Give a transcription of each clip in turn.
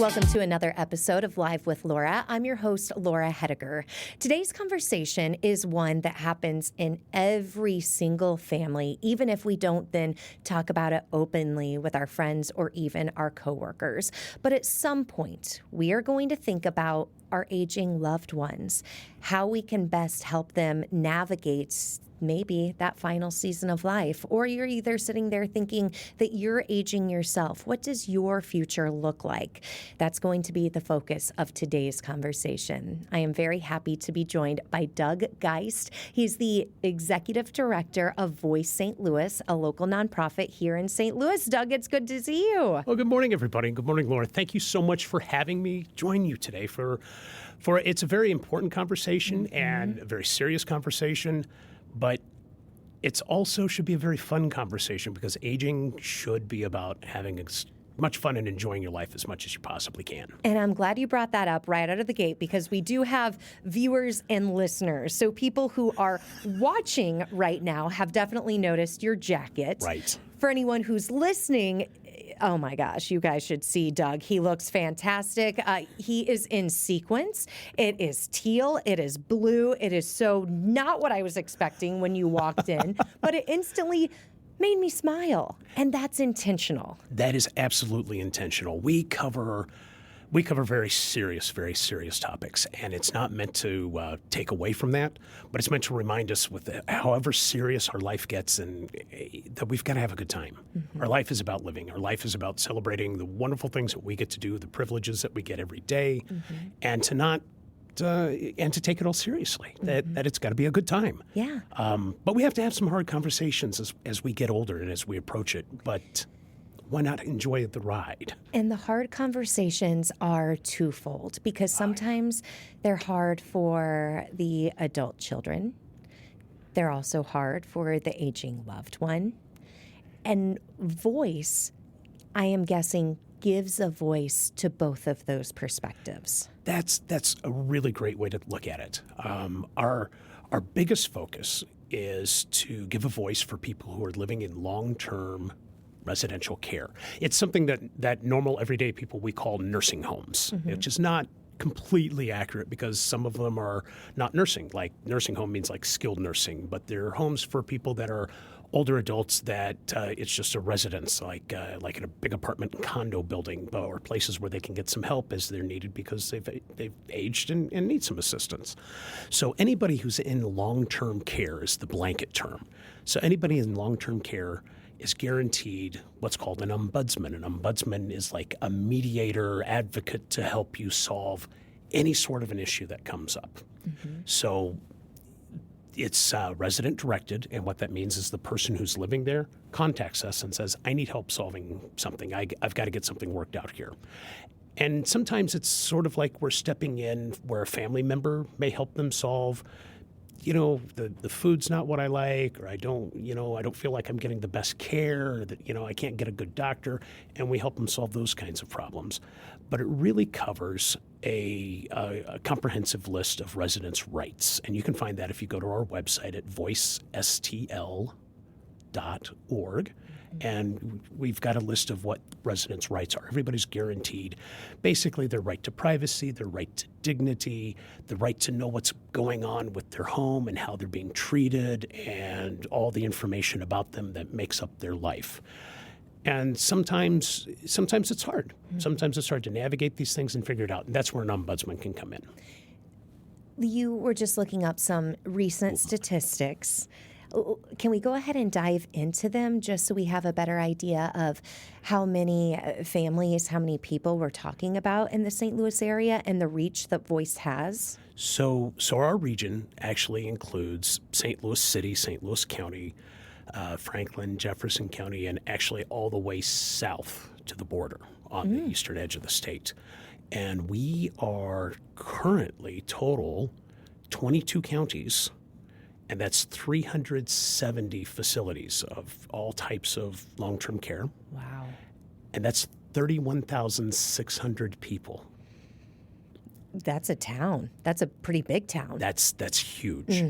Welcome to another episode of Live with Laura. I'm your host, Laura Hediger. Today's conversation is one that happens in every single family, even if we don't then talk about it openly with our friends or even our coworkers. But at some point, we are going to think about our aging loved ones, how we can best help them navigate maybe that final season of life. Or you're either sitting there thinking that you're aging yourself. What does your future look like? That's going to be the focus of today's conversation. I am very happy to be joined by Doug Geist. He's the executive director of Voice St. Louis, a local nonprofit here in St. Louis. Doug, it's good to see you. Well, good morning, everybody. Good morning, Laura. Thank you so much for having me join you today for it's a very important conversation and a very serious conversation. But it's also should be a very fun conversation because aging should be about having as much fun and enjoying your life as much as you possibly can. And I'm glad you brought that up right out of the gate because we do have viewers and listeners. So people who are watching right now have definitely noticed your jacket. Right. For anyone who's listening, oh my gosh, you guys should see Doug. He looks fantastic. He is in sequins. It is teal. It is blue. It is so not what I was expecting when you walked in, but it instantly made me smile. And that's intentional. That is absolutely intentional. We cover very serious topics, and it's not meant to take away from that, but it's meant to remind us with however serious our life gets and that we've got to have a good time. Mm-hmm. Our life is about living. Our life is about celebrating the wonderful things that we get to do, the privileges that we get every day, and to take it all seriously, that it's got to be a good time. Yeah. But we have to have some hard conversations as we get older and as we approach it, but why not enjoy the ride? And the hard conversations are twofold because sometimes they're hard for the adult children. They're also hard for the aging loved one. And voice, I am guessing, gives a voice to both of those perspectives. That's a really great way to look at it. Our biggest focus is to give a voice for people who are living in long-term residential care. It's something that normal everyday people we call nursing homes, which is not completely accurate because some of them are not nursing. Like nursing home means like skilled nursing, but they're homes for people that are older adults that it's just a residence, like in a big apartment condo building, or places where they can get some help as they're needed because they've aged and need some assistance. So anybody who's in long-term care is the blanket term. So anybody in long-term care is guaranteed what's called an ombudsman. An ombudsman is like a mediator advocate to help you solve any sort of an issue that comes up. So it's resident directed, and what that means is the person who's living there contacts us and says, I need help solving something. I've got to get something worked out here. And sometimes it's sort of like we're stepping in where a family member may help them solve, the food's not what I like, or I don't feel like I'm getting the best care, or that, I can't get a good doctor, and we help them solve those kinds of problems. But it really covers a comprehensive list of residents' rights, and you can find that if you go to our website at voicestl.org. And we've got a list of what residents' rights are. Everybody's guaranteed basically their right to privacy, their right to dignity, the right to know what's going on with their home and how they're being treated, and all the information about them that makes up their life. And sometimes it's hard. Sometimes it's hard to navigate these things and figure it out. And that's where an ombudsman can come in. You were just looking up some recent statistics. Can we go ahead and dive into them just so we have a better idea of how many families, how many people we're talking about in the St. Louis area and the reach that Voice has? So our region actually includes St. Louis City, St. Louis County, Franklin, Jefferson County, and actually all the way south to the border on the eastern edge of the state. And we are currently total 22 counties, and that's 370 facilities of all types of long-term care. Wow. And that's 31,600 people. That's a town. That's a pretty big town. That's huge.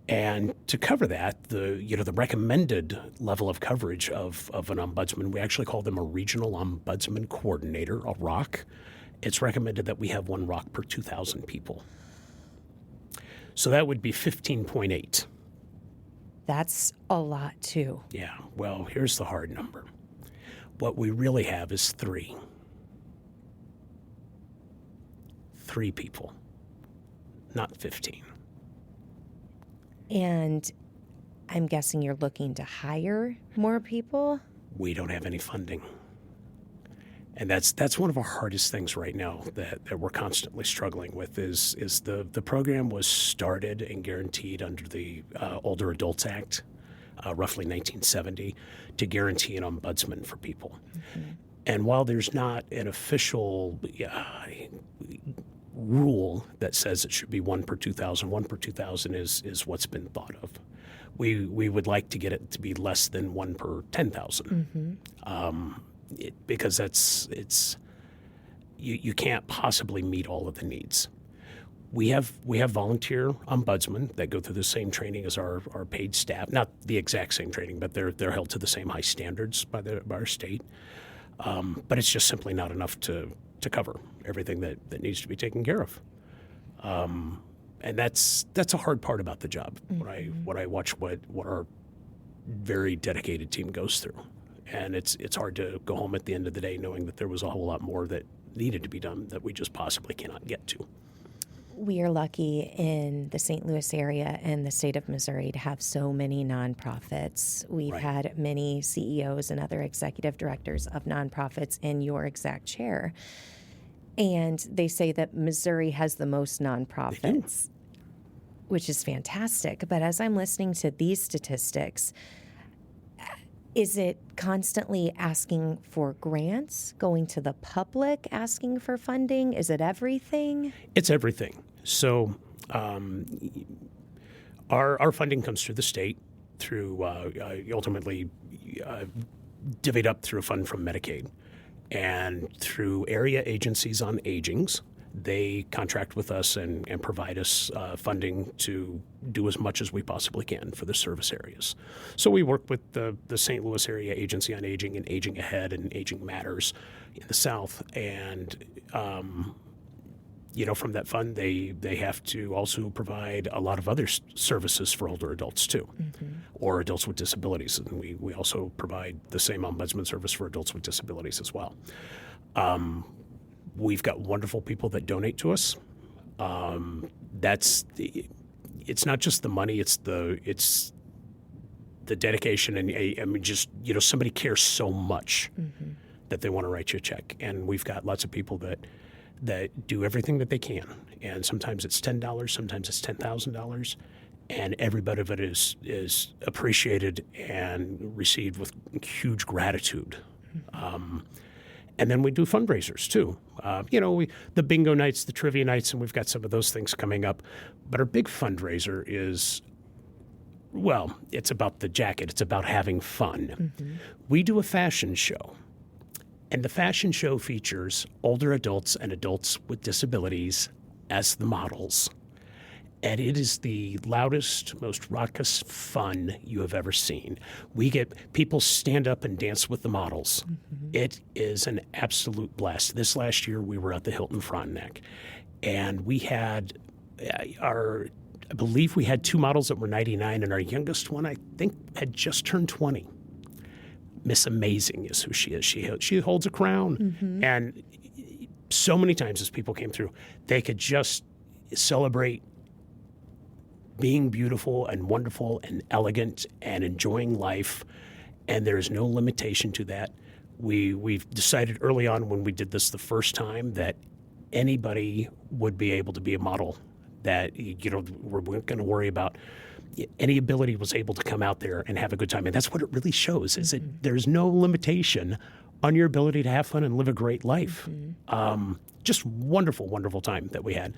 And to cover that, the recommended level of coverage of an ombudsman, we actually call them a regional ombudsman coordinator, a ROC. It's recommended that we have one ROC per 2,000 people. So that would be 15.8. That's a lot, too. Yeah, well, here's the hard number. What we really have is 3. 3 people, not 15. And I'm guessing you're looking to hire more people? We don't have any funding. And that's one of our hardest things right now that we're constantly struggling with is the program was started and guaranteed under the Older Adults Act, roughly 1970, to guarantee an ombudsman for people. Mm-hmm. And while there's not an official rule that says it should be 1 per 2,000, 1 per 2,000 is what's been thought of. We would like to get it to be less than 1 per 10,000. Mm-hmm. Because you can't possibly meet all of the needs. We have volunteer ombudsmen that go through the same training as our paid staff, not the exact same training, but they're held to the same high standards by our state. But it's just simply not enough to cover everything that needs to be taken care of. And that's a hard part about the job. Mm-hmm. When I watch what our very dedicated team goes through. And it's hard to go home at the end of the day knowing that there was a whole lot more that needed to be done that we just possibly cannot get to. We are lucky in the St. Louis area and the state of Missouri to have so many nonprofits. We've had many CEOs and other executive directors of nonprofits in your exact chair. And they say that Missouri has the most nonprofits, which is fantastic. But as I'm listening to these statistics, is it constantly asking for grants, going to the public, asking for funding? Is it everything? It's everything. So our funding comes through the state, through ultimately divvied up through a fund from Medicaid, and through area agencies on agings. They contract with us and provide us funding to do as much as we possibly can for the service areas. So we work with the St. Louis Area Agency on Aging and Aging Ahead and Aging Matters in the South. And, from that fund, they have to also provide a lot of other services for older adults, too, or adults with disabilities. And we also provide the same ombudsman service for adults with disabilities as well. We've got wonderful people that donate to us. It's not just the money; it's the dedication, and somebody cares so much that they want to write you a check. And we've got lots of people that do everything that they can. And sometimes it's $10, sometimes it's $10,000, and every bit of it is appreciated and received with huge gratitude. And then we do fundraisers, too. The bingo nights, the trivia nights, and we've got some of those things coming up. But our big fundraiser is, it's about the jacket. It's about having fun. Mm-hmm. We do a fashion show. And the fashion show features older adults and adults with disabilities as the models. And it is the loudest, most raucous fun you have ever seen. We get people stand up and dance with the models. Mm-hmm. It is an absolute blast. This last year, we were at the Hilton Frontenac, and we had I believe we had 2 models that were 99, and our youngest one, I think, had just turned 20. Miss Amazing is who she is. She holds a crown. Mm-hmm. And so many times as people came through, they could just celebrate being beautiful and wonderful and elegant and enjoying life, and there is no limitation to that. We've decided early on when we did this the first time that anybody would be able to be a model, that we're going to worry about any ability was able to come out there and have a good time. And that's what it really shows, is that there's no limitation on your ability to have fun and live a great life. Just wonderful, wonderful time that we had.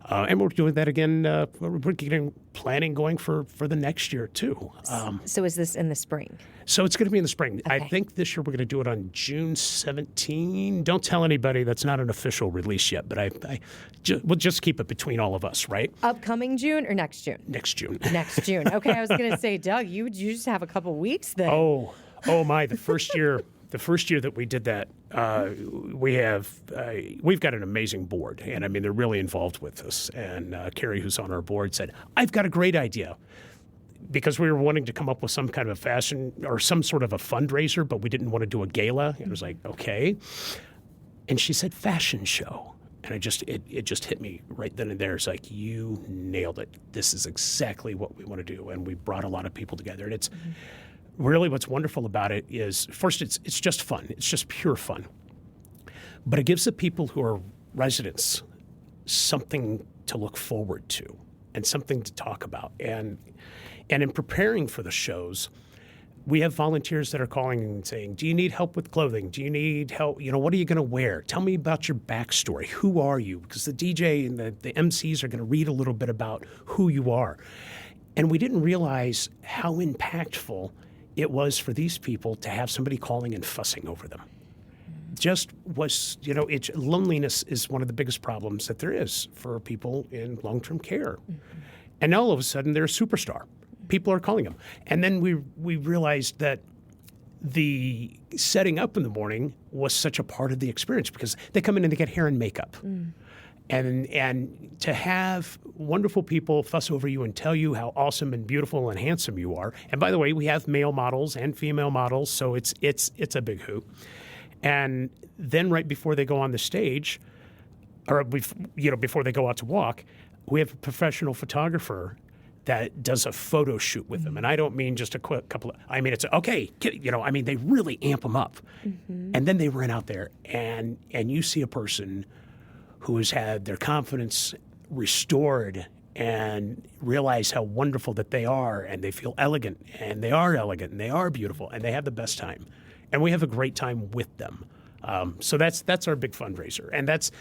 And we're doing that again. We're getting planning going for the next year, too. So is this in the spring? So it's going to be in the spring. Okay. I think this year we're going to do it on June 17. Don't tell anybody. That's not an official release yet, but we'll just keep it between all of us, right? Upcoming June or next June? Next June. Next June. Okay, I was going to say, Doug, you just have a couple weeks then. Oh my! The first year that we did that, we've got an amazing board, and I mean they're really involved with us. And Carrie, who's on our board, said, "I've got a great idea." Because we were wanting to come up with some kind of a fashion or some sort of a fundraiser, but we didn't want to do a gala. And it was like, okay. And she said, fashion show. And it just hit me right then and there. It's like, you nailed it. This is exactly what we want to do. And we brought a lot of people together. And it's really what's wonderful about it is, first, it's just fun. It's just pure fun. But it gives the people who are residents something to look forward to and something to talk about. And in preparing for the shows, we have volunteers that are calling and saying, do you need help with clothing? Do you need help? What are you going to wear? Tell me about your backstory. Who are you? Because the DJ and the MCs are going to read a little bit about who you are. And we didn't realize how impactful it was for these people to have somebody calling and fussing over them. Just was, loneliness is one of the biggest problems that there is for people in long-term care. And now all of a sudden they're a superstar. People are calling them. And then we realized that the setting up in the morning was such a part of the experience because they come in and they get hair and makeup. And to have wonderful people fuss over you and tell you how awesome and beautiful and handsome you are. And by the way, we have male models and female models, so it's a big hoop. And then right before they go on the stage, or before they go out to walk, we have a professional photographer that does a photo shoot with them. And I don't mean just a quick couple of, I mean, it's okay, they really amp them up. And then they run out there and you see a person who has had their confidence restored and realize how wonderful that they are, and they feel elegant, and they are beautiful, and they have the best time. And we have a great time with them. So that's our big fundraiser. And that's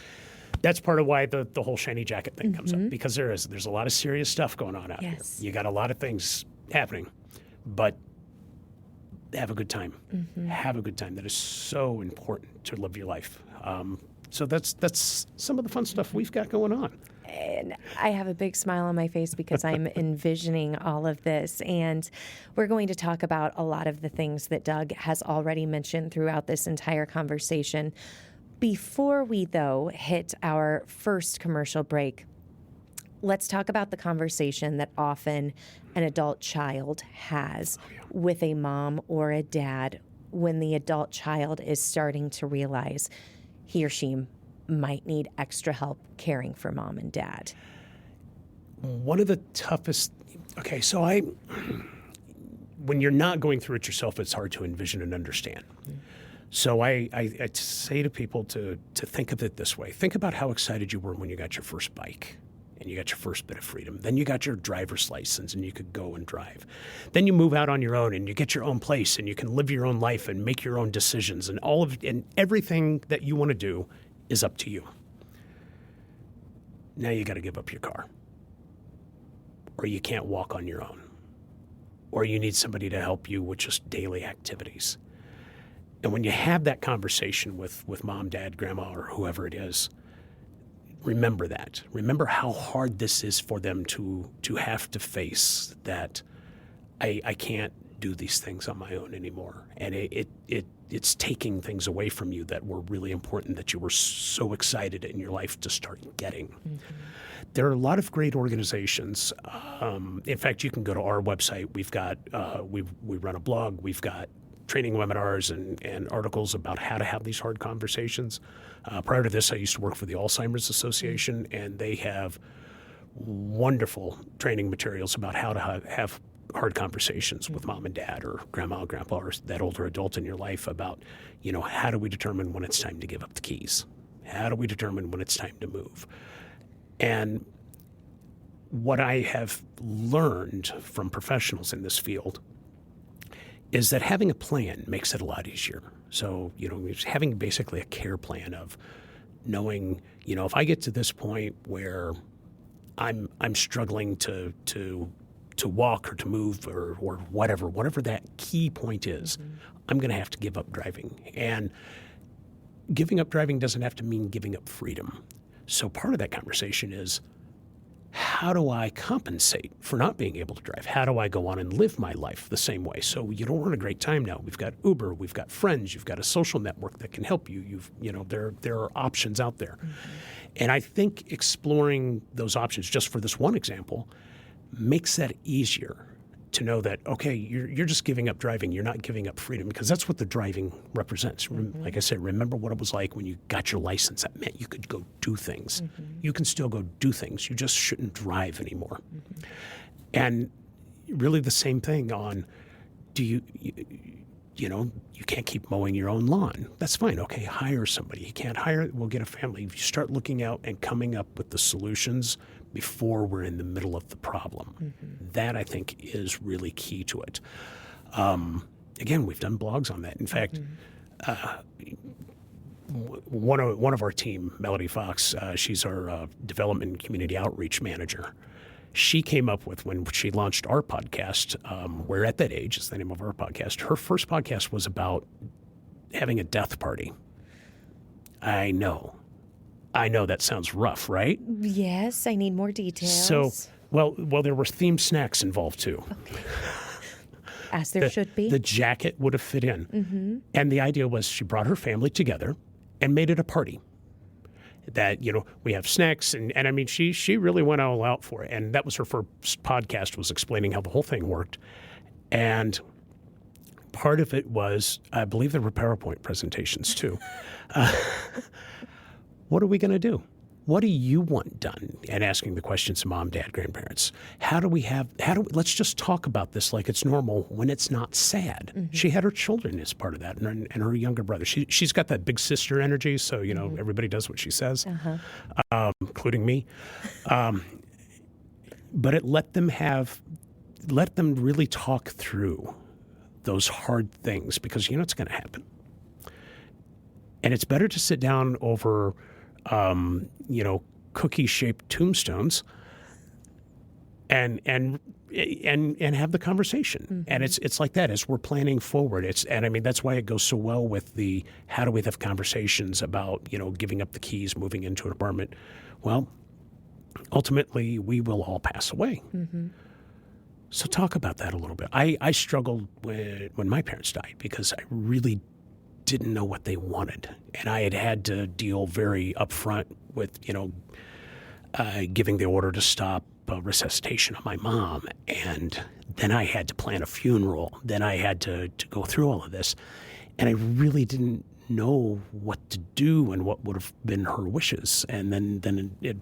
part of why the whole shiny jacket thing comes up, because there's a lot of serious stuff going on out here. You got a lot of things happening, but have a good time. Have a good time. That is so important to live your life. So that's some of the fun stuff we've got going on. And I have a big smile on my face because I'm envisioning all of this. And we're going to talk about a lot of the things that Doug has already mentioned throughout this entire conversation. Before we, though, hit our first commercial break, let's talk about the conversation that often an adult child has with a mom or a dad when the adult child is starting to realize he or she might need extra help caring for mom and dad. One of the toughest, when you're not going through it yourself, it's hard to envision and understand. So I say to people to think of it this way. Think about how excited you were when you got your first bike and you got your first bit of freedom. Then you got your driver's license and you could go and drive. Then you move out on your own and you get your own place and you can live your own life and make your own decisions, and everything that you want to do is up to you. Now you got to give up your car, or you can't walk on your own, or you need somebody to help you with just daily activities. And when you have that conversation with mom, dad, grandma, or whoever it is, remember that. Remember how hard this is for them to have to face that I can't do these things on my own anymore. And it's taking things away from you that were really important, that you were so excited in your life to start getting. There are a lot of great organizations. In fact, you can go to our website. We've got we run a blog. We've got training webinars and articles about how to have these hard conversations. Prior to this, I used to work for the Alzheimer's Association, and they have wonderful training materials about how to have hard conversations with mom and dad or grandma or grandpa or that older adult in your life about, how do we determine when it's time to give up the keys? How do we determine when it's time to move? And what I have learned from professionals in this field is that having a plan makes it a lot easier. So, it's having basically a care plan of knowing, if I get to this point where I'm struggling to walk or to move or whatever that key point is, I'm going to have to give up driving. And giving up driving doesn't have to mean giving up freedom. So part of that conversation is, how do I compensate for not being able to drive? How do I go on and live my life the same way? So you don't run a great time now. We've got Uber, we've got friends, you've got a social network that can help you. There are options out there. And I think exploring those options, just for this one example, makes that easier to know that, okay, you're just giving up driving. You're not giving up freedom, because that's what the driving represents. Like I said, remember what it was like when you got your license. That meant you could go do things. You can still go do things. You just shouldn't drive anymore. And really the same thing on, you can't keep mowing your own lawn. That's fine. Okay, hire somebody. You can't hire, we'll get a family. If you start looking out and coming up with the solutions before we're in the middle of the problem, that I think is really key to it. Again, we've done blogs on that. In fact, one of our team, Melody Fox, she's our development and community outreach manager. She came up with, when she launched our podcast, We're at That Age is the name of our podcast. Her first podcast was about having a death party. I know that sounds rough, right? Yes, I need more details. So, well, there were themed snacks involved too. Okay. As there should be. The jacket would have fit in. And the idea was she brought her family together and made it a party. That, we have snacks, and I mean, she really went all out for it. And that was her first podcast, was explaining how the whole thing worked. And part of it was, I believe there were PowerPoint presentations too. What are we going to do? What do you want done? And asking the questions to mom, dad, grandparents. Let's just talk about this like it's normal when it's not sad. She had her children as part of that, and her younger brother. She's got that big sister energy, so, everybody does what she says, including me. But it let them really talk through those hard things, because it's going to happen. And it's better to sit down over cookie-shaped tombstones and have the conversation. And it's like that as we're planning forward. That's why it goes so well with the, how do we have conversations about, giving up the keys, moving into an apartment. Well, ultimately, we will all pass away. So talk about that a little bit. I struggled when my parents died, because I really didn't know what they wanted. And I had to deal very upfront with, giving the order to stop resuscitation of my mom. And then I had to plan a funeral. Then I had to go through all of this. And I really didn't know what to do and what would have been her wishes. And then it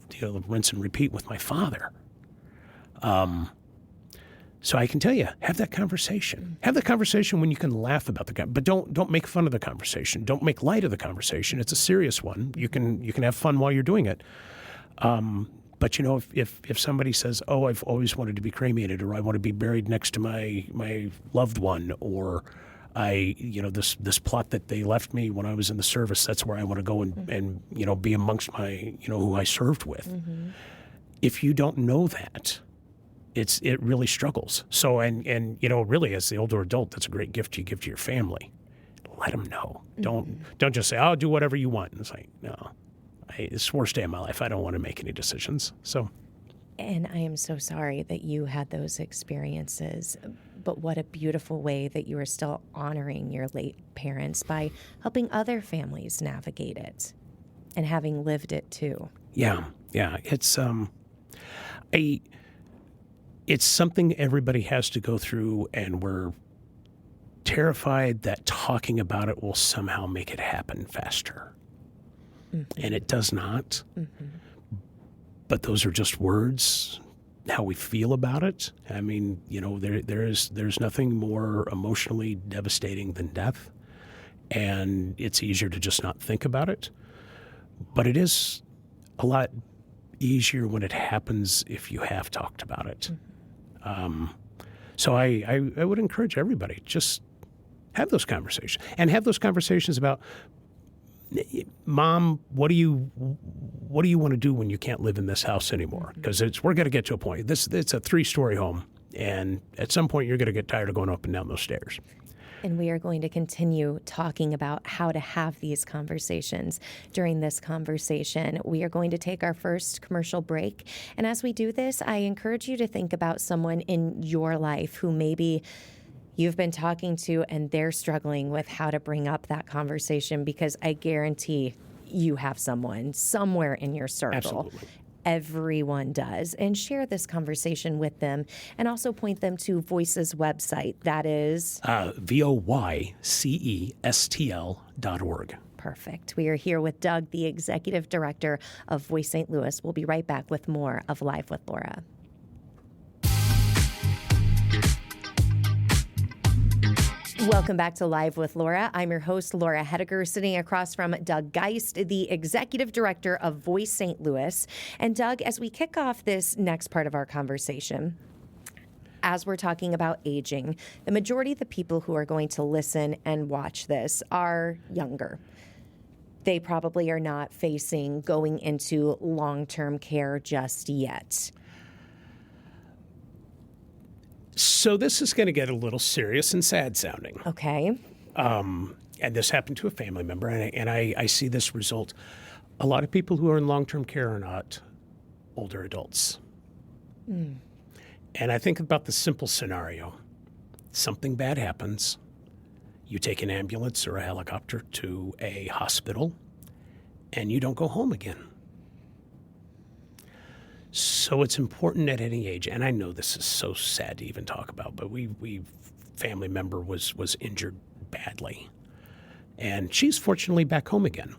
rinse and repeat with my father. So I can tell you, have that conversation. Have the conversation when you can laugh about but don't make fun of the conversation. Don't make light of the conversation. It's a serious one. You can have fun while you're doing it. But if somebody says, "Oh, I've always wanted to be cremated," or "I want to be buried next to my loved one," or this plot that they left me when I was in the service, that's where I want to go and be amongst my who I served with. If you don't know that, it really struggles. So, and really, as the older adult, that's a great gift you give to your family. Let them know. Don't just say, "I'll do whatever you want." And it's like, no, it's the worst day of my life. I don't want to make any decisions. So, and I am so sorry that you had those experiences. But what a beautiful way that you are still honoring your late parents by helping other families navigate it and having lived it too. Yeah. It's something everybody has to go through, and we're terrified that talking about it will somehow make it happen faster. And it does not. But those are just words, how we feel about it. I mean, there's nothing more emotionally devastating than death, and it's easier to just not think about it. But it is a lot easier when it happens if you have talked about it. So I would encourage everybody, just Have those conversations. And have those conversations about, Mom, what do you want to do when you can't live in this house anymore? Because we're going to get to a point. It's a 3-story home, and at some point you're going to get tired of going up and down those stairs. And we are going to continue talking about how to have these conversations. During this conversation, we are going to take our first commercial break. And as we do this, I encourage you to think about someone in your life who maybe you've been talking to and they're struggling with how to bring up that conversation, because I guarantee you have someone somewhere in your circle. Absolutely. Everyone does. And share this conversation with them, and also point them to Voice's website. That is voicestl.org. Perfect. We are here with Doug, the Executive Director of Voice St. Louis. We'll be right back with more of Live with Laura. Welcome back to Live with Laura. I'm your host, Laura Hediger, sitting across from Doug Geist, the Executive Director of Voice St. Louis. And Doug, as we kick off this next part of our conversation, as we're talking about aging, the majority of the people who are going to listen and watch this are younger. They probably are not facing going into long-term care just yet. So this is going to get a little serious and sad sounding. Okay. And this happened to a family member, and I see this result. A lot of people who are in long-term care are not older adults. And I think about the simple scenario. Something bad happens. You take an ambulance or a helicopter to a hospital, and you don't go home again. So it's important at any age, and I know this is so sad to even talk about, but we family member was injured badly. And she's fortunately back home again,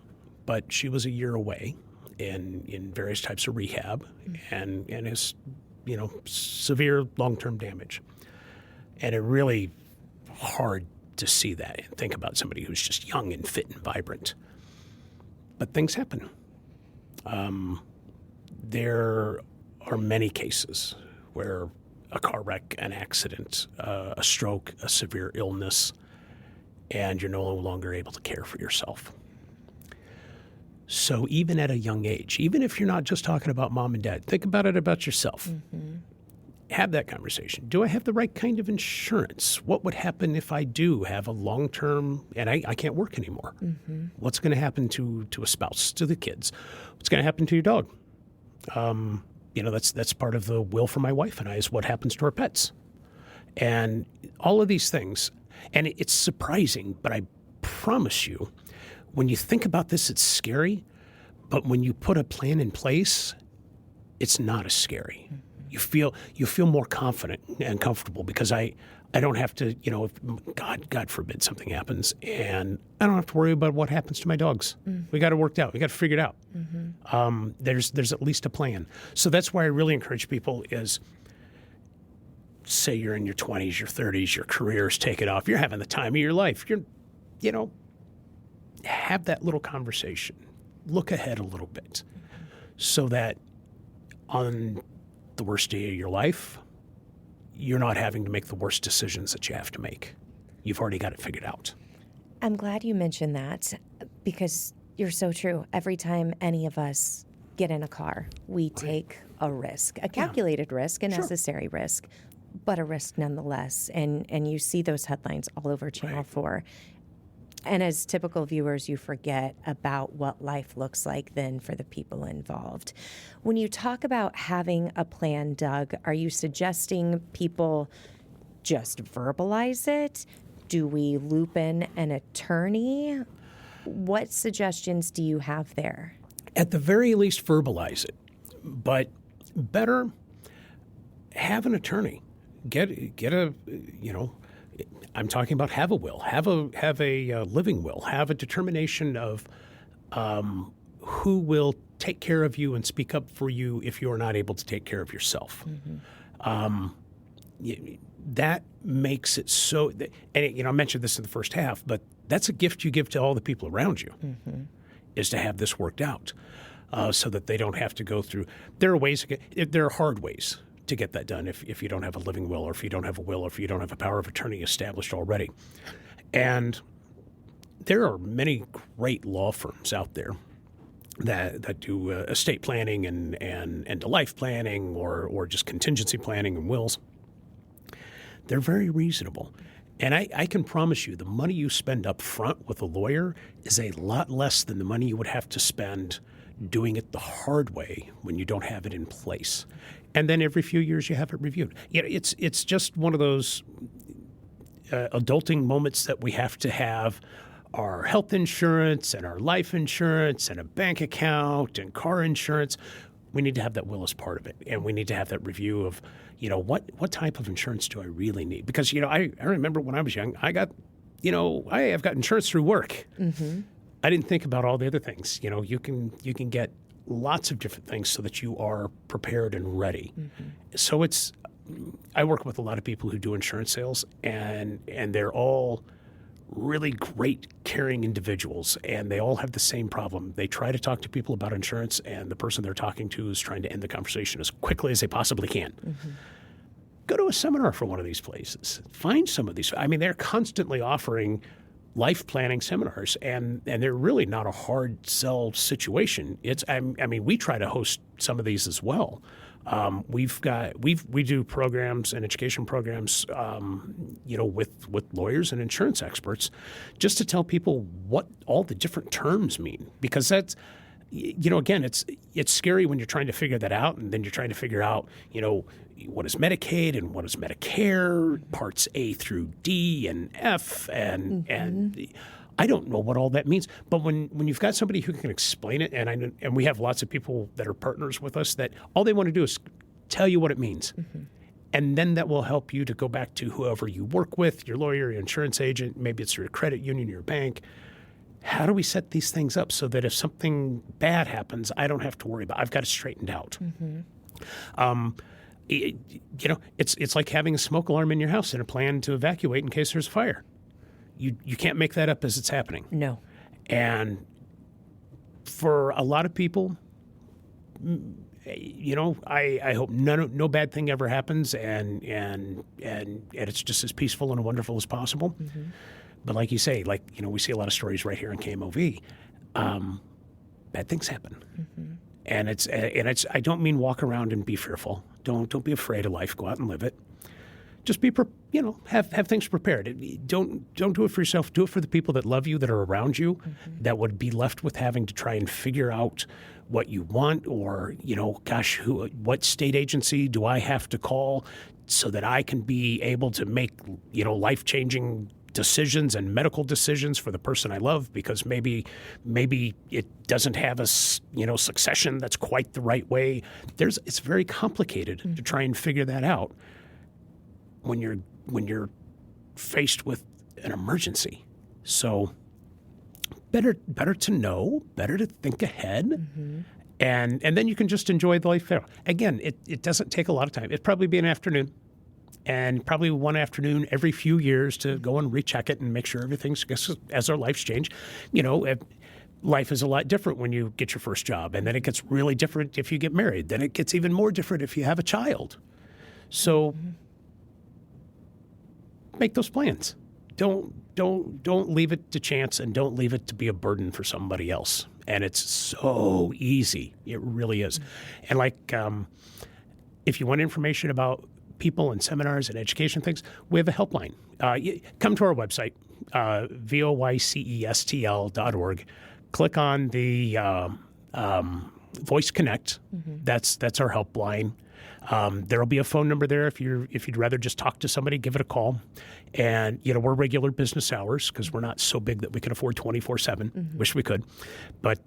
but she was a year away in various types of rehab and has, severe long-term damage. And it really hard to see that and think about somebody who's just young and fit and vibrant. But things happen. There are many cases where a car wreck, an accident, a stroke, a severe illness, and you're no longer able to care for yourself. So even at a young age, even if you're not just talking about mom and dad, think about it about yourself. Have that conversation. Do I have the right kind of insurance? What would happen if I do have a long-term, and I can't work anymore? What's going to happen to a spouse, to the kids? What's going to happen to your dog? That's part of the will for my wife and I, is what happens to our pets. And all of these things. And it's surprising, but I promise you, when you think about this, it's scary. But when you put a plan in place, it's not as scary. You feel more confident and comfortable, because I don't have to, if God forbid something happens, and I don't have to worry about what happens to my dogs. We got it worked out. We got to figure it out. There's at least a plan. So that's why I really encourage people is, say you're in your 20s, your 30s, your career's taken off, you're having the time of your life. Have that little conversation. Look ahead a little bit, so that on the worst day of your life, you're not having to make the worst decisions that you have to make. You've already got it figured out. I'm glad you mentioned that, because you're so true. Every time any of us get in a car, we take a risk, a calculated risk, a necessary risk, but a risk nonetheless. And you see those headlines all over Channel 4. And as typical viewers, you forget about what life looks like then for the people involved. When you talk about having a plan, Doug, are you suggesting people just verbalize it? Do we loop in an attorney? What suggestions do you have there? At the very least, verbalize it. But better, have an attorney. Get a, I'm talking about have a will, have a living will, have a determination of who will take care of you and speak up for you if you're not able to take care of yourself. That makes it so, and I mentioned this in the first half, but that's a gift you give to all the people around you, is to have this worked out, so that they don't have to go through. There are hard ways to get that done if you don't have a living will, or if you don't have a will, or if you don't have a power of attorney established already. And there are many great law firms out there that do estate planning and life planning or just contingency planning and wills. They're very reasonable. And I can promise you the money you spend up front with a lawyer is a lot less than the money you would have to spend doing it the hard way when you don't have it in place. And then every few years you have it reviewed. It's just one of those adulting moments that we have to have. Our health insurance and our life insurance and a bank account and car insurance, we need to have that will as part of it. And we need to have that review of, what type of insurance do I really need? Because, I remember when I was young, I got insurance through work. Mm-hmm. I didn't think about all the other things. You can get lots of different things so that you are prepared and ready. Mm-hmm. So I work with a lot of people who do insurance sales, and they're all really great, caring individuals, and they all have the same problem. They try to talk to people about insurance, and the person they're talking to is trying to end the conversation as quickly as they possibly can. Mm-hmm. Go to a seminar for one of these places. Find some of these. They're constantly offering life planning seminars, and they're really not a hard sell situation. We try to host some of these as well. We do programs and education programs, with lawyers and insurance experts, just to tell people what all the different terms mean. Because that's, again, it's scary when you're trying to figure that out, and then you're trying to figure out, what is Medicaid and what is Medicare, parts A through D and F, and I don't know what all that means. But when you've got somebody who can explain it, and we have lots of people that are partners with us that all they want to do is tell you what it means. Mm-hmm. And then that will help you to go back to whoever you work with, your lawyer, your insurance agent, maybe it's your credit union, your bank. How do we set these things up so that if something bad happens, I don't have to worry about it? I've got it straightened out. Mm-hmm. It's like having a smoke alarm in your house and a plan to evacuate in case there's a fire. You can't make that up as it's happening. No. And for a lot of people, I hope no bad thing ever happens, and it's just as peaceful and wonderful as possible. Mm-hmm. But like you say, we see a lot of stories right here on KMOV. Bad things happen. Mm-hmm. And it's I don't mean walk around and be fearful. Don't be afraid of life. Go out and live it. Just be, have things prepared. Don't do it for yourself. Do it for the people that love you, that are around you, mm-hmm. that would be left with having to try and figure out what you want, or, what state agency do I have to call so that I can be able to make, life-changing decisions and medical decisions for the person I love, because maybe it doesn't have a succession that's quite the right way. It's very complicated mm-hmm. to try and figure that out when you're faced with an emergency. So better to know, better to think ahead, mm-hmm. and then you can just enjoy the life there. Again, it doesn't take a lot of time. It'd probably be an afternoon. And probably one afternoon every few years to go and recheck it and make sure everything's as our lives change. Life is a lot different when you get your first job, and then it gets really different if you get married. Then it gets even more different if you have a child. So mm-hmm. make those plans. Don't leave it to chance, and don't leave it to be a burden for somebody else. And it's so easy. It really is. Mm-hmm. And if you want information about people and seminars and education things, we have a helpline. Come to our website, voicestl.org. Click on the Voice Connect. Mm-hmm. That's our helpline. There'll be a phone number there if you'd rather just talk to somebody, give it a call. And we're regular business hours because we're not so big that we can afford 24/7. Mm-hmm. Wish we could, but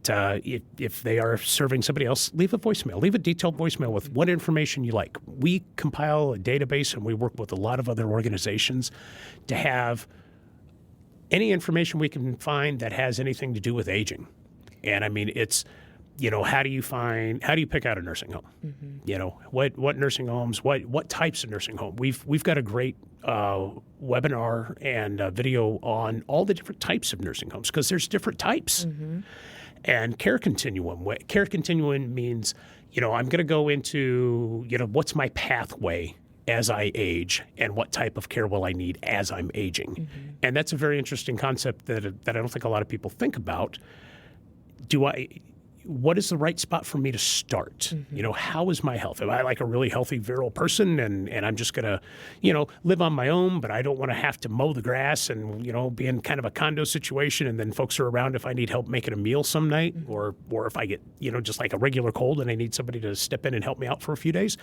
if they are serving somebody else, leave a voicemail. Leave a detailed voicemail with what information you like. We compile a database, and we work with a lot of other organizations to have any information we can find that has anything to do with aging. And it's. How do you pick out a nursing home? Mm-hmm. What nursing homes, what types of nursing home? We've got a great webinar and video on all the different types of nursing homes, because there's different types. Mm-hmm. And care continuum. Care continuum means, I'm going to go into, what's my pathway? as I age, and what type of care will I need as I'm aging? Mm-hmm. And that's a very interesting concept that I don't think a lot of people think about. What is the right spot for me to start? Mm-hmm. How is my health? Am I like a really healthy, virile person and I'm just going to, live on my own, but I don't want to have to mow the grass and, be in kind of a condo situation and then folks are around if I need help making a meal some night mm-hmm. or if I get, just like a regular cold and I need somebody to step in and help me out for a few days?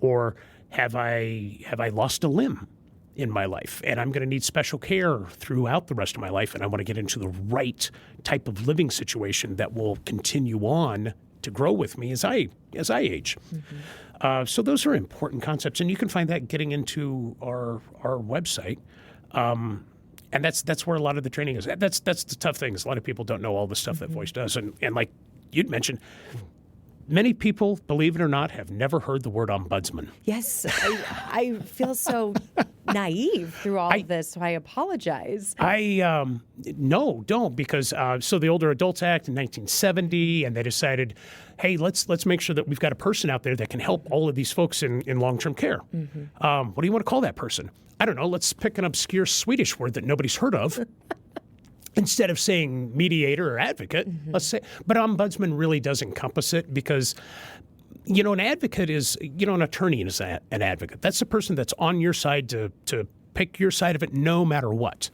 Or have I lost a limb in my life, and I'm going to need special care throughout the rest of my life, and I want to get into the right type of living situation that will continue on to grow with me as I age. Mm-hmm. So those are important concepts, and you can find that getting into our website. And that's where a lot of the training is. That's the tough thing is a lot of people don't know all the stuff mm-hmm. that Voice does, and like you'd mentioned, many people, believe it or not, have never heard the word ombudsman. Yes, I feel so naive through all of this, so I apologize. No, don't, because so the Older Adults Act in 1970, and they decided, hey, let's make sure that we've got a person out there that can help all of these folks in long-term care. Mm-hmm. What do you want to call that person? I don't know. Let's pick an obscure Swedish word that nobody's heard of. Instead of saying mediator or advocate, mm-hmm. let's say, but ombudsman really does encompass it because, an advocate is, an attorney is an advocate. That's the person that's on your side to pick your side of it no matter what.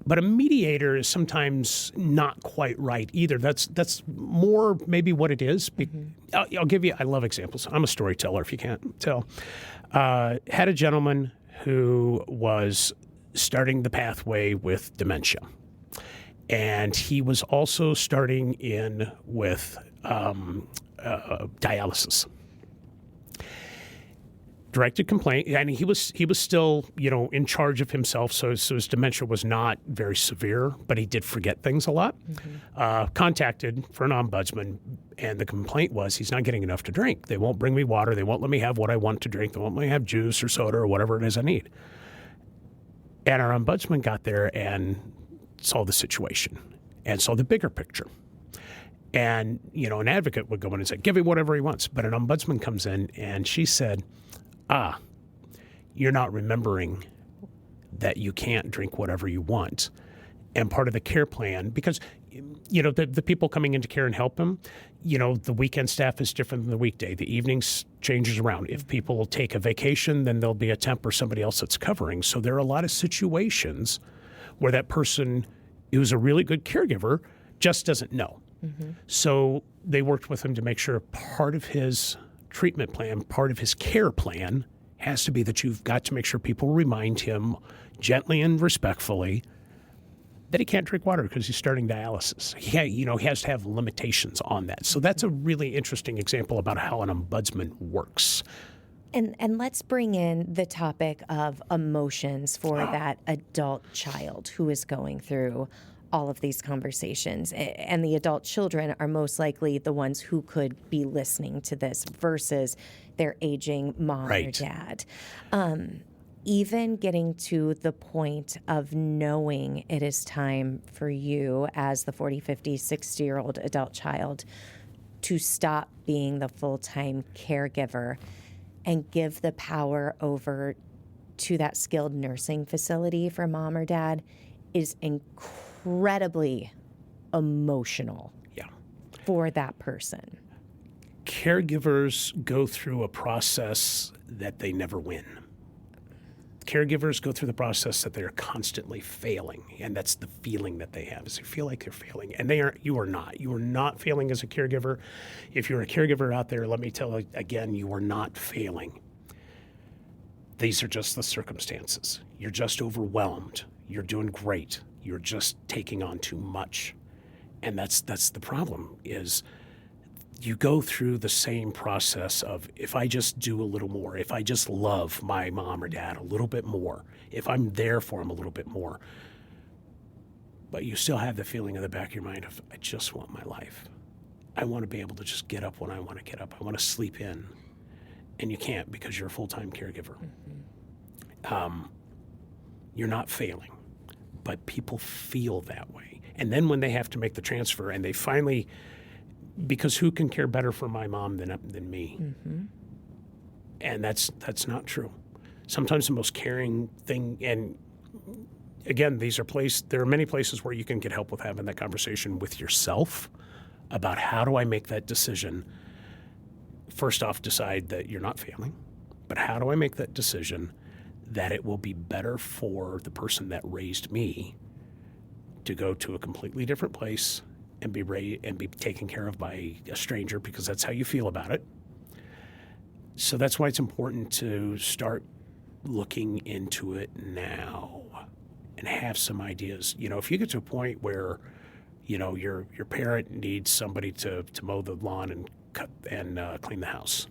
But a mediator is sometimes not quite right either. That's more maybe what it is. Mm-hmm. I'll give you, I love examples. I'm a storyteller if you can't tell. Had a gentleman who was starting the pathway with dementia. And he was also starting in with dialysis. Directed complaint, and he was still, in charge of himself, so his dementia was not very severe, but he did forget things a lot. Mm-hmm. Contacted for an ombudsman, and the complaint was he's not getting enough to drink. They won't bring me water. They won't let me have what I want to drink. They won't let me have juice or soda or whatever it is I need. And our ombudsman got there and saw the situation and saw the bigger picture. And, an advocate would go in and say, give him whatever he wants. But an ombudsman comes in and she said, you're not remembering that you can't drink whatever you want. And part of the care plan, because, the people coming into care and help him, the weekend staff is different than the weekday. The evenings changes around. If people take a vacation, then there'll be a temp or somebody else that's covering. So there are a lot of situations where that person who's a really good caregiver just doesn't know. Mm-hmm. So they worked with him to make sure part of his treatment plan, part of his care plan has to be that you've got to make sure people remind him gently and respectfully that he can't drink water because he's starting dialysis. He has to have limitations on that. So that's a really interesting example about how an ombudsman works. And let's bring in the topic of emotions for that adult child who is going through all of these conversations. And the adult children are most likely the ones who could be listening to this versus their aging mom right. or dad. Even getting to the point of knowing it is time for you as the 40, 50, 60-year-old adult child to stop being the full-time caregiver and give the power over to that skilled nursing facility for mom or dad is incredibly emotional for that person. Caregivers go through a process that they never win. Caregivers go through the process that they're constantly failing, and that's the feeling that they have, is they feel like they're failing, and you are not. You are not failing as a caregiver. If you're a caregiver out there, let me tell you again, you are not failing. These are just the circumstances. You're just overwhelmed. You're doing great. You're just taking on too much, and that's the problem is you go through the same process of if I just do a little more, if I just love my mom or dad a little bit more, if I'm there for them a little bit more, but you still have the feeling in the back of your mind of I just want my life. I want to be able to just get up when I want to get up. I want to sleep in. And you can't because you're a full-time caregiver. Mm-hmm. You're not failing, but people feel that way. And then when they have to make the transfer and they finally, because who can care better for my mom than me? Mm-hmm. And that's not true. sometimes the most caring thing. And again, there are many places where you can get help with having that conversation with yourself about how do I make that decision. First off, decide that you're not failing, but how do I make that decision that it will be better for the person that raised me to go to a completely different place and be taken care of by a stranger, because that's how you feel about it. So that's why it's important to start looking into it now and have some ideas. If you get to a point where, your parent needs somebody to mow the lawn and cut and clean the house,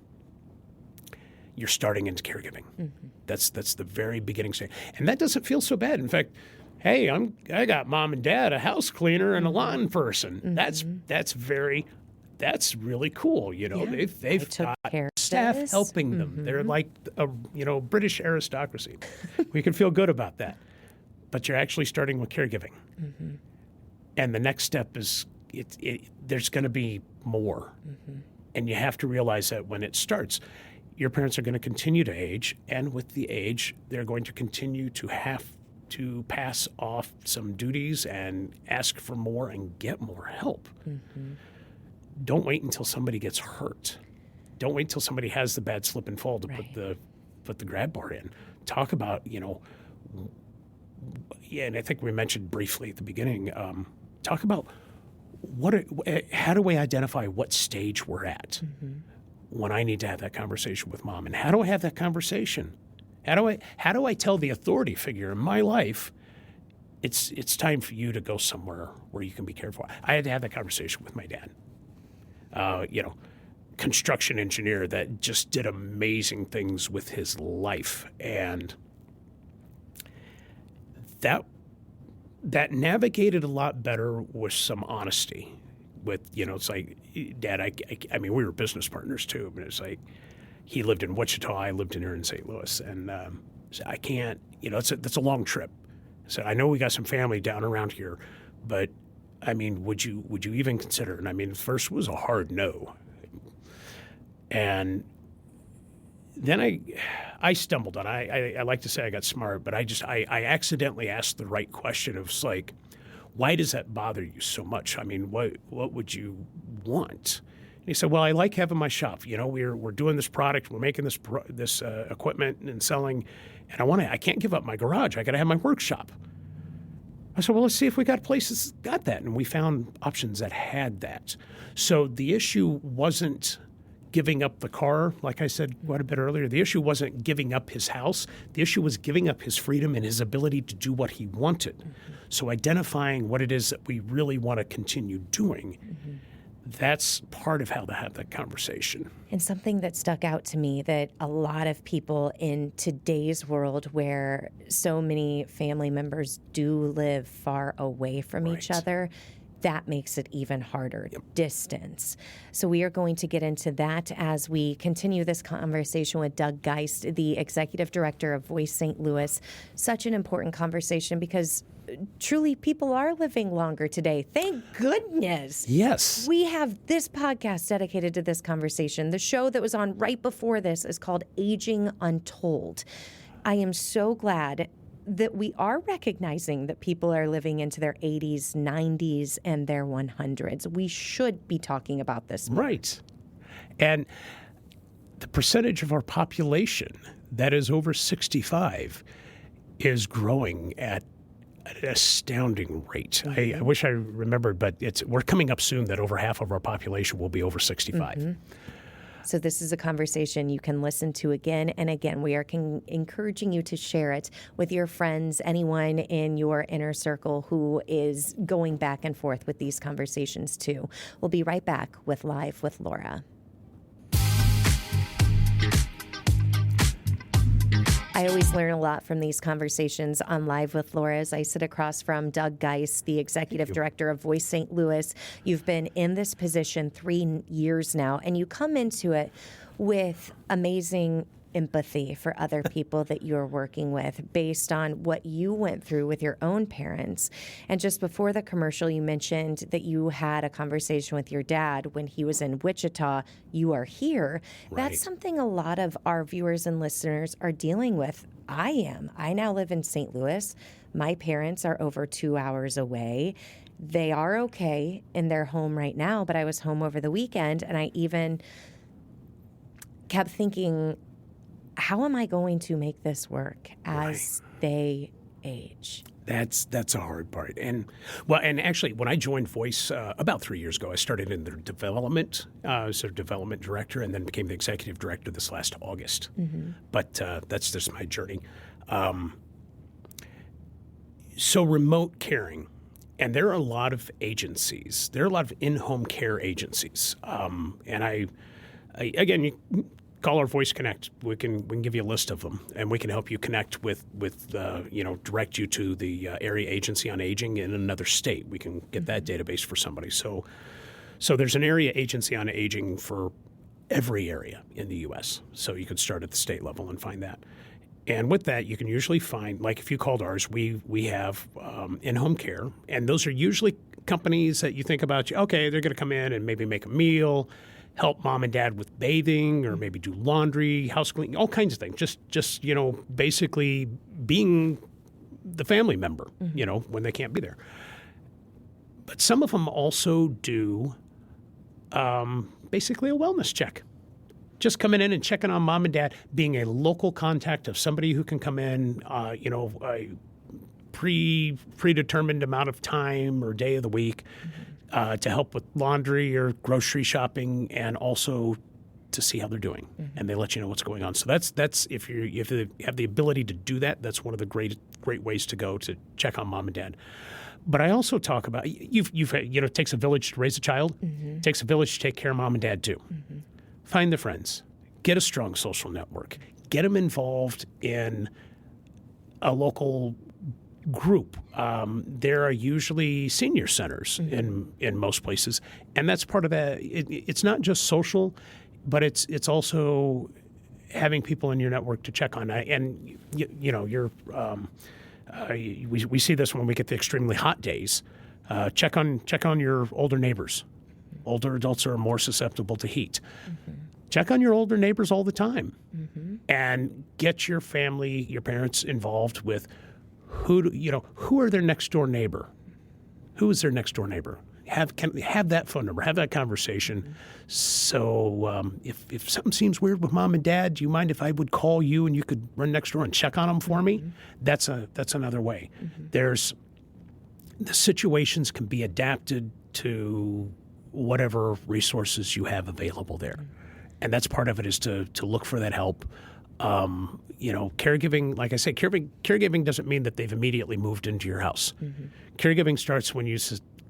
you're starting into caregiving. Mm-hmm. That's the very beginning stage, and that doesn't feel so bad. In fact, hey, I got mom and dad, a house cleaner, and a lawn person. Mm-hmm. That's really cool. They've got staff helping them. Mm-hmm. They're like a British aristocracy. We can feel good about that. But you're actually starting with caregiving, mm-hmm. and the next step is there's going to be more, mm-hmm. and you have to realize that when it starts, your parents are going to continue to age, and with the age, they're going to continue to have to pass off some duties and ask for more and get more help. Mm-hmm. Don't wait until somebody gets hurt. Don't wait until somebody has the bad slip and fall to put the grab bar in. Talk about, and I think we mentioned briefly at the beginning, talk about how do we identify what stage we're at mm-hmm. when I need to have that conversation with mom, and how do I have that conversation? How do I tell the authority figure in my life it's time for you to go somewhere where you can be cared for? I had to have that conversation with my dad. Construction engineer that just did amazing things with his life, and that navigated a lot better with some honesty. With it's like, Dad, I mean, we were business partners too, but it's like, he lived in Wichita, I lived here in St. Louis, and so I can't, that's a long trip. So I know we got some family down around here, but I mean, would you even consider? And I mean, first was a hard no, and then I stumbled on. I like to say I got smart, but I accidentally asked the right question. It was like, why does that bother you so much? I mean, what would you want? He said, well, I like having my shop. We're doing this product, we're making this equipment and selling, and I can't give up my garage. I got to have my workshop. I said, well, let's see if we got places that got that. And we found options that had that. So the issue wasn't giving up the car, like I said quite a bit earlier. The issue wasn't giving up his house. The issue was giving up his freedom and his ability to do what he wanted. Mm-hmm. So identifying what it is that we really want to continue doing, mm-hmm. that's part of how to have that conversation. And something that stuck out to me, that a lot of people in today's world where so many family members do live far away from each other, that makes it even harder, distance. So we are going to get into that as we continue this conversation with Doug Geist, the Executive Director of Voice St. Louis. Such an important conversation because truly people are living longer today. Thank goodness. Yes. We have this podcast dedicated to this conversation. The show that was on right before this is called Aging Untold. I am so glad that we are recognizing that people are living into their 80s, 90s, and their 100s. We should be talking about this more. Right. And the percentage of our population that is over 65 is growing at an astounding rate. Mm-hmm. I wish I remembered, but we're coming up soon that over half of our population will be over 65. Mm-hmm. So this is a conversation you can listen to again and again. We are encouraging you to share it with your friends, anyone in your inner circle who is going back and forth with these conversations too. We'll be right back with Live with Laura. I always learn a lot from these conversations on Live with Laura as I sit across from Doug Geist, the Executive Director of Voice St. Louis. You've been in this position 3 years now, and you come into it with amazing empathy for other people that you're working with based on what you went through with your own parents. And just before the commercial, you mentioned that you had a conversation with your dad when he was in Wichita. You are here. Right. That's something a lot of our viewers and listeners are dealing with. I now live in St. Louis. My parents are over 2 hours away. They are okay in their home right now, but I was home over the weekend, and I even kept thinking, how am I going to make this work as they age? That's a hard part. And actually, when I joined Voice about 3 years ago, I started in their development, development director, and then became the executive director this last August. Mm-hmm. But that's just my journey. So remote caring, and there are a lot of agencies. There are a lot of in-home care agencies, and I again, you call our Voice Connect. We can give you a list of them, and we can help you connect with direct you to the area agency on aging in another state. We can get that database for somebody. So there's an area agency on aging for every area in the U.S. So you could start at the state level and find that. And with that, you can usually find, like if you called ours, we have in-home care, and those are usually companies that you think about. Okay, they're going to come in and maybe make a meal, help mom and dad with bathing, or maybe do laundry, house cleaning, all kinds of things. Just basically being the family member, when they can't be there. But some of them also do basically a wellness check. Just coming in and checking on mom and dad, being a local contact of somebody who can come in, a predetermined amount of time or day of the week to help with laundry or grocery shopping, and also to see how they're doing. Mm-hmm. And they let you know what's going on. So that's if you have the ability to do that, that's one of the great ways to go to check on mom and dad. But I also talk about it takes a village to raise a child. Mm-hmm. It takes a village to take care of mom and dad too. Mm-hmm. Find the friends. Get a strong social network. Get them involved in a local group. There are usually senior centers in most places, and that's part of that. It's not just social, but it's also having people in your network to check on. And we see this when we get the extremely hot days. Check on your older neighbors. Older adults are more susceptible to heat. Mm-hmm. Check on your older neighbors all the time, and get your family, your parents involved with who are their next door neighbor? Who is their next door neighbor? Have that phone number, have that conversation. Mm-hmm. So if something seems weird with mom and dad, do you mind if I would call you and you could run next door and check on them for me? That's another way. Mm-hmm. The situations can be adapted to whatever resources you have available there. Mm-hmm. And that's part of it, is to look for that help. Caregiving, like I say, caregiving doesn't mean that they've immediately moved into your house. Mm-hmm. Caregiving starts when you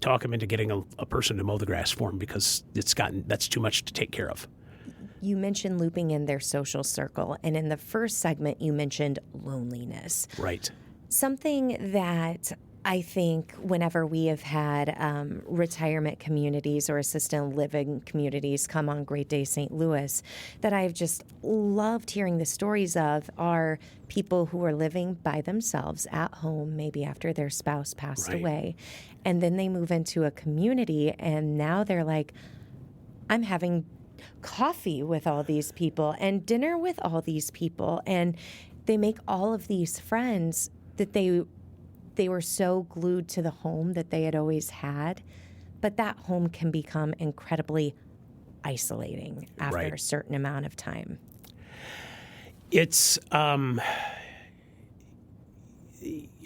talk them into getting a person to mow the grass for them, because that's too much to take care of. You mentioned looping in their social circle, and in the first segment you mentioned loneliness. Right. Something that I think whenever we have had retirement communities or assisted living communities come on Great Day St. Louis, that I've just loved hearing the stories of are people who are living by themselves at home, maybe after their spouse passed away, and then they move into a community, and now they're like, I'm having coffee with all these people and dinner with all these people, and they make all of these friends that they were so glued to the home that they had always had, but that home can become incredibly isolating after a certain amount of time. It's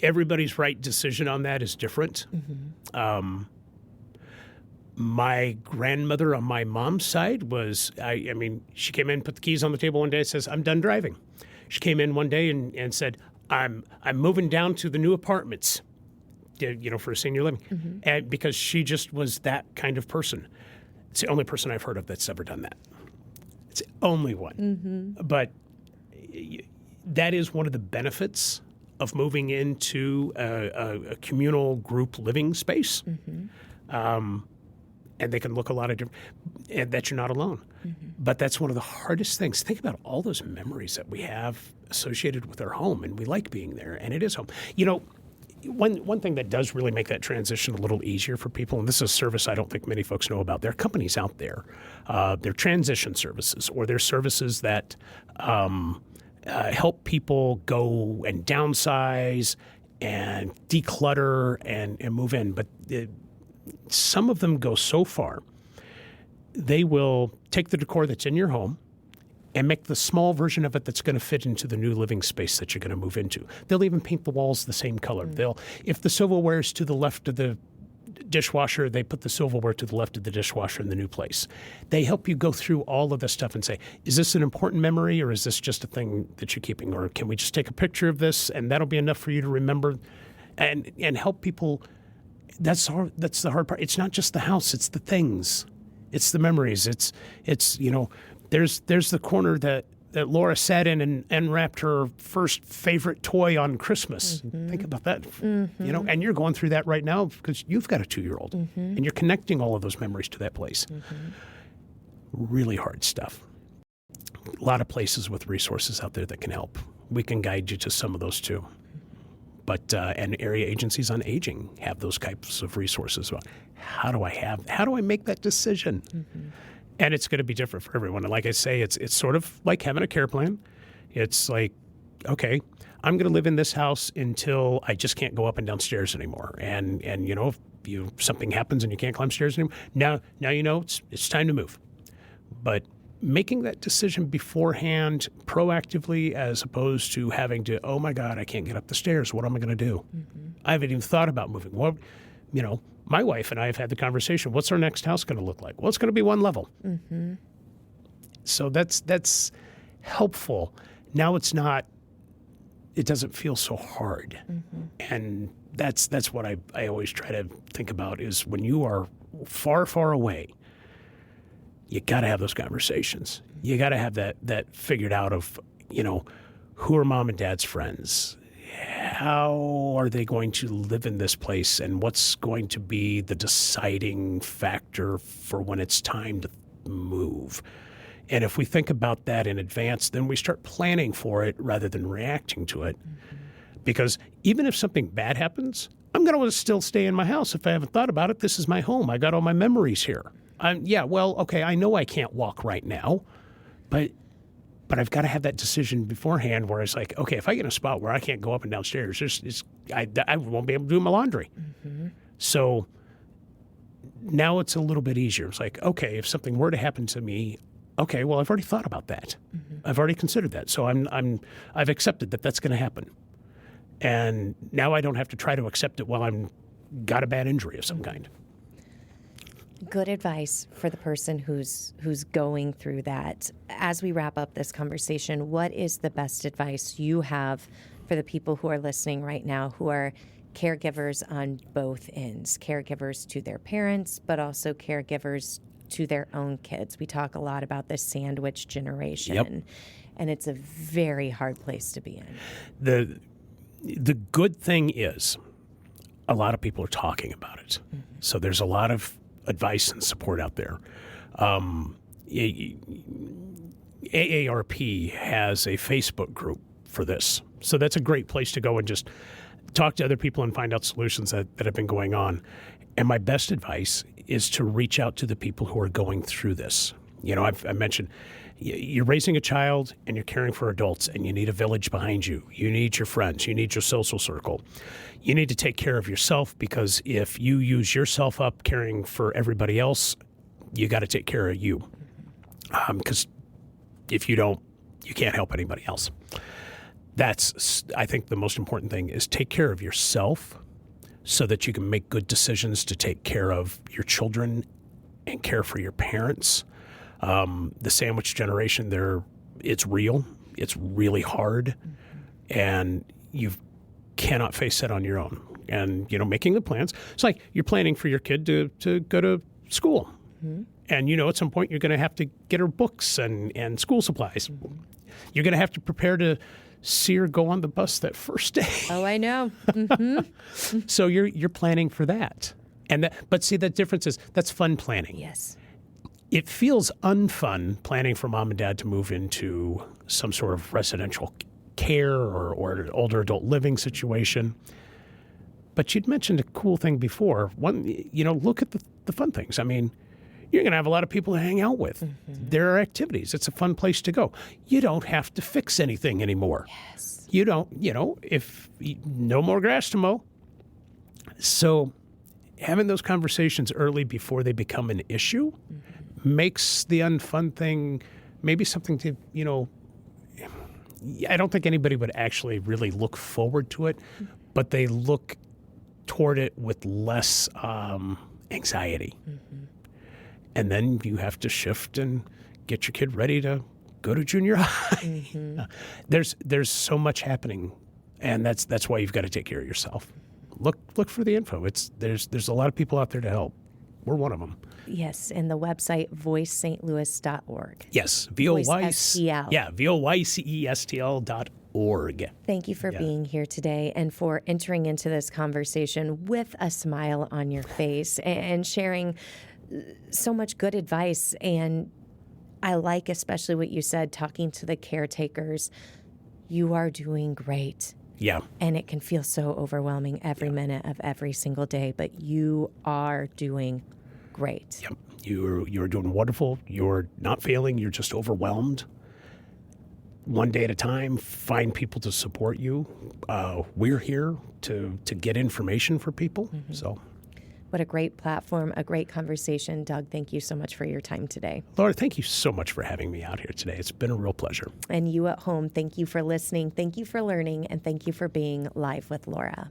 everybody's right decision on that is different. Mm-hmm. My grandmother on my mom's side was, she came in, put the keys on the table one day and says, I'm done driving. She came in one day and said, I'm moving down to the new apartments, for senior living, and because she just was that kind of person. It's the only person I've heard of that's ever done that. It's the only one. Mm-hmm. But that is one of the benefits of moving into a communal group living space. Mm-hmm. and they can look a lot of different, and that you're not alone. But that's one of the hardest things. Think about all those memories that we have associated with our home, and we like being there, and it is home. You know, one thing that does really make that transition a little easier for people, and this is a service I don't think many folks know about. There are companies out there, they're transition services, or they're services that help people go and downsize and declutter and move in. But some of them go so far, they will take the decor that's in your home and make the small version of it that's going to fit into the new living space that you're going to move into. They'll even paint the walls the same color. If the silverware is to the left of the dishwasher, they put the silverware to the left of the dishwasher in the new place. They help you go through all of this stuff and say, is this an important memory, or is this just a thing that you're keeping? Or can we just take a picture of this and that'll be enough for you to remember? And help people. That's the hard part. It's not just the house, it's the things. It's the memories. It's you know, there's the corner that Laura sat in and unwrapped her first favorite toy on Christmas. Think about that. You know, and you're going through that right now because you've got a 2-year-old, and you're connecting all of those memories to that place. Really hard stuff. A lot of places with resources out there that can help. We can guide you to some of those too. But and area agencies on aging have those types of resources. How do I make that decision? And it's going to be different for everyone. And like I say, it's sort of like having a care plan. It's like, okay, I'm going to live in this house until I just can't go up and down stairs anymore. And you know, if something happens and you can't climb stairs anymore, now you know it's time to move. But making that decision beforehand, proactively, as opposed to having to, oh my God, I can't get up the stairs. What am I going to do? I haven't even thought about moving. Well, you know, my wife and I have had the conversation. What's our next house going to look like? Well, it's going to be one level. So that's helpful. Now it's not. It doesn't feel so hard, and that's what I always try to think about is when you are far, far away. You got to have those conversations. You got to have that figured out of, you know, who are mom and dad's friends? How are they going to live in this place? And what's going to be the deciding factor for when it's time to move? And if we think about that in advance, then we start planning for it rather than reacting to it. Because even if something bad happens, I'm going to still stay in my house. If I haven't thought about it, this is my home. I got all my memories here. Okay, I know I can't walk right now, but I've got to have that decision beforehand where it's like, okay, if I get in a spot where I can't go up and down stairs, I won't be able to do my laundry. So now it's a little bit easier. It's like, okay, if something were to happen to me, okay, well, I've already thought about that. I've already considered that. So I've accepted that that's going to happen. And now I don't have to try to accept it while I'm got a bad injury of some kind. Good advice for the person who's going through that. As we wrap up this conversation, what is the best advice you have for the people who are listening right now who are caregivers on both ends, caregivers to their parents, but also caregivers to their own kids? We talk a lot about the sandwich generation, and it's a very hard place to be in. The good thing is a lot of people are talking about it. So there's a lot of advice and support out there. AARP has a Facebook group for this. So that's a great place to go and just talk to other people and find out solutions that have been going on. And my best advice is to reach out to the people who are going through this. You know, I mentioned you're raising a child and you're caring for adults and you need a village behind you. You need your friends. You need your social circle. You need to take care of yourself because if you use yourself up caring for everybody else, you got to take care of you. Because if you don't, you can't help anybody else. That's, I think, the most important thing is take care of yourself so that you can make good decisions to take care of your children and care for your parents. The sandwich generation, it's real. It's really hard. And you cannot face that on your own. And, you know, making the plans. It's like you're planning for your kid to go to school. And, you know, at some point you're going to have to get her books and school supplies. You're going to have to prepare to see her go on the bus that first day. Oh, I know. So you're planning for that. But see, the difference is that's fun planning. Yes. It feels unfun planning for mom and dad to move into some sort of residential care or older adult living situation. But you'd mentioned a cool thing before. Look at the fun things. I mean, you're going to have a lot of people to hang out with. Mm-hmm. There are activities. It's a fun place to go. You don't have to fix anything anymore. Yes. You don't, no more grass to mow. So having those conversations early before they become an issue makes the unfun thing maybe something to, I don't think anybody would actually really look forward to it, but they look toward it with less anxiety. Mm-hmm. And then you have to shift and get your kid ready to go to junior high. Mm-hmm. There's so much happening, and that's why you've got to take care of yourself. Look for the info. There's a lot of people out there to help. We're one of them. Yes, and the website voicestlouis.org. Yes, VOYCESTL. Yeah, VOYCESTL.org. Thank you for being here today and for entering into this conversation with a smile on your face and sharing so much good advice. And I like especially what you said, talking to the caretakers. You are doing great. Yeah. And it can feel so overwhelming every minute of every single day, but you are doing great. Yep. You're doing wonderful. You're not failing. You're just overwhelmed. One day at a time, find people to support you. We're here to get information for people. Mm-hmm. So, what a great platform, a great conversation. Doug, thank you so much for your time today. Laura, thank you so much for having me out here today. It's been a real pleasure. And you at home, thank you for listening. Thank you for learning. And thank you for being live with Laura.